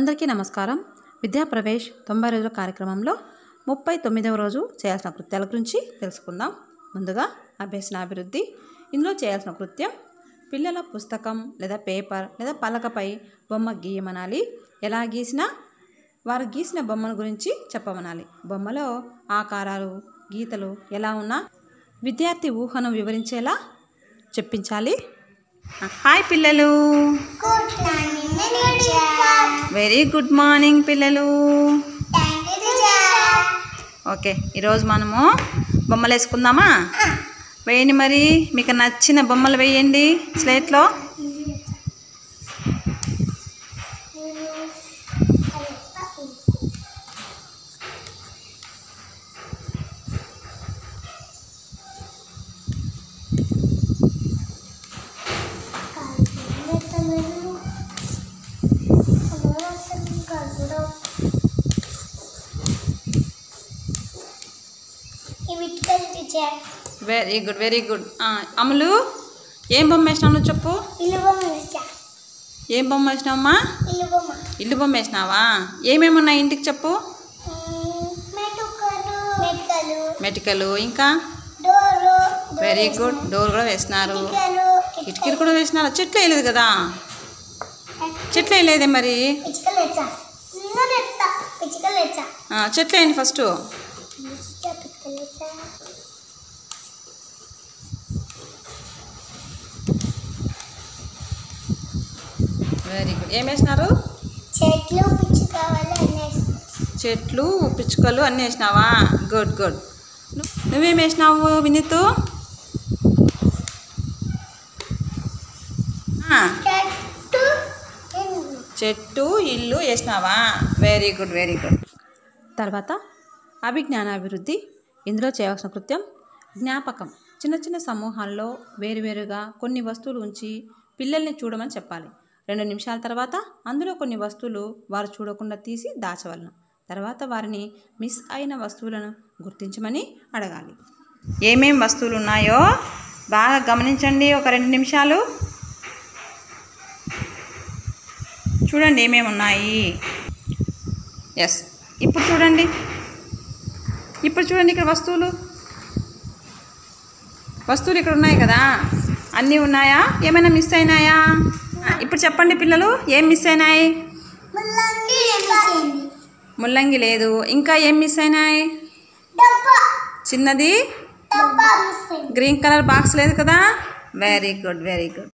అందరికీ నమస్కారం. విద్యా ప్రవేశ్ 90 రోజుల కార్యక్రమంలో 39వ రోజు చేయాల్సిన కృత్యాల గురించి తెలుసుకుందాం. ముందుగా అభ్యసనాభివృద్ధి. ఇందులో చేయాల్సిన కృత్యం పిల్లల పుస్తకం లేదా పేపర్ లేదా పలకపై బొమ్మ గీయమనాలి. ఎలా గీసినా వారు గీసిన బొమ్మల గురించి చెప్పమనాలి. బొమ్మలో ఆకారాలు గీతలు ఎలా ఉన్నా విద్యార్థి ఊహను వివరించేలా చెప్పించాలి. హాయ్ పిల్లలు, వెరీ గుడ్ మార్నింగ్ పిల్లలు. ఓకే, ఈరోజు మనము బొమ్మలు వేసుకుందామా? వేయండి, మరి మీకు నచ్చిన బొమ్మలు వేయండి స్లేట్లో. Very good, very good. Amalu, ఏం బొమ్మ వేసినావు నువ్వు చెప్పు. ఏం బొమ్మ వేసినావమ్మా? ఇల్లు బొమ్మ వేసినావా? ఏమేమి ఉన్నాయి ఇంటికి చెప్పు. మెటికలు, ఇంకా వెరీ గుడ్. డోర్ కూడా వేసినారు, కిటికీలు కూడా వేసినారు. చెట్లు వేయలేదు కదా? చెట్లు వేయలేదే మరి? చెట్లు వేయండి ఫస్ట్. Very good. ఏం వేసినారు? చెట్లు పిచ్చుకలు అన్నీ వేసినావా? Good good. నువ్వేం వేసినావు వినీత్? చెట్టు ఇల్లు వేసినావా? Very good, very good. తర్వాత అభిజ్ఞానాభివృద్ధి. ఇందులో చేయవలసిన కృత్యం జ్ఞాపకం. చిన్న చిన్న సమూహాల్లో వేరువేరుగా కొన్ని వస్తువులు ఉంచి పిల్లల్ని చూడమని చెప్పాలి. 2 నిమిషాల తర్వాత అందులో కొన్ని వస్తువులు వారు చూడకుండా తీసి దాచవలను. తర్వాత వారిని మిస్ అయిన వస్తువులను గుర్తించమని అడగాలి. ఏమేం వస్తువులు ఉన్నాయో బాగా గమనించండి. ఒక 2 నిమిషాలు చూడండి ఏమేమి ఉన్నాయి. ఎస్, ఇప్పుడు చూడండి. ఇక్కడ వస్తువులు ఇక్కడ ఉన్నాయి కదా? అన్నీ ఉన్నాయా? ఏమైనా మిస్ అయినాయా? ఇప్పుడు చెప్పండి పిల్లలు, ఏం మిస్ అయినాయి? ముల్లంగి లేదు. ఇంకా ఏం మిస్ అయినాయి? చిన్నది గ్రీన్ కలర్ బాక్స్ లేదు కదా? Very good, very good.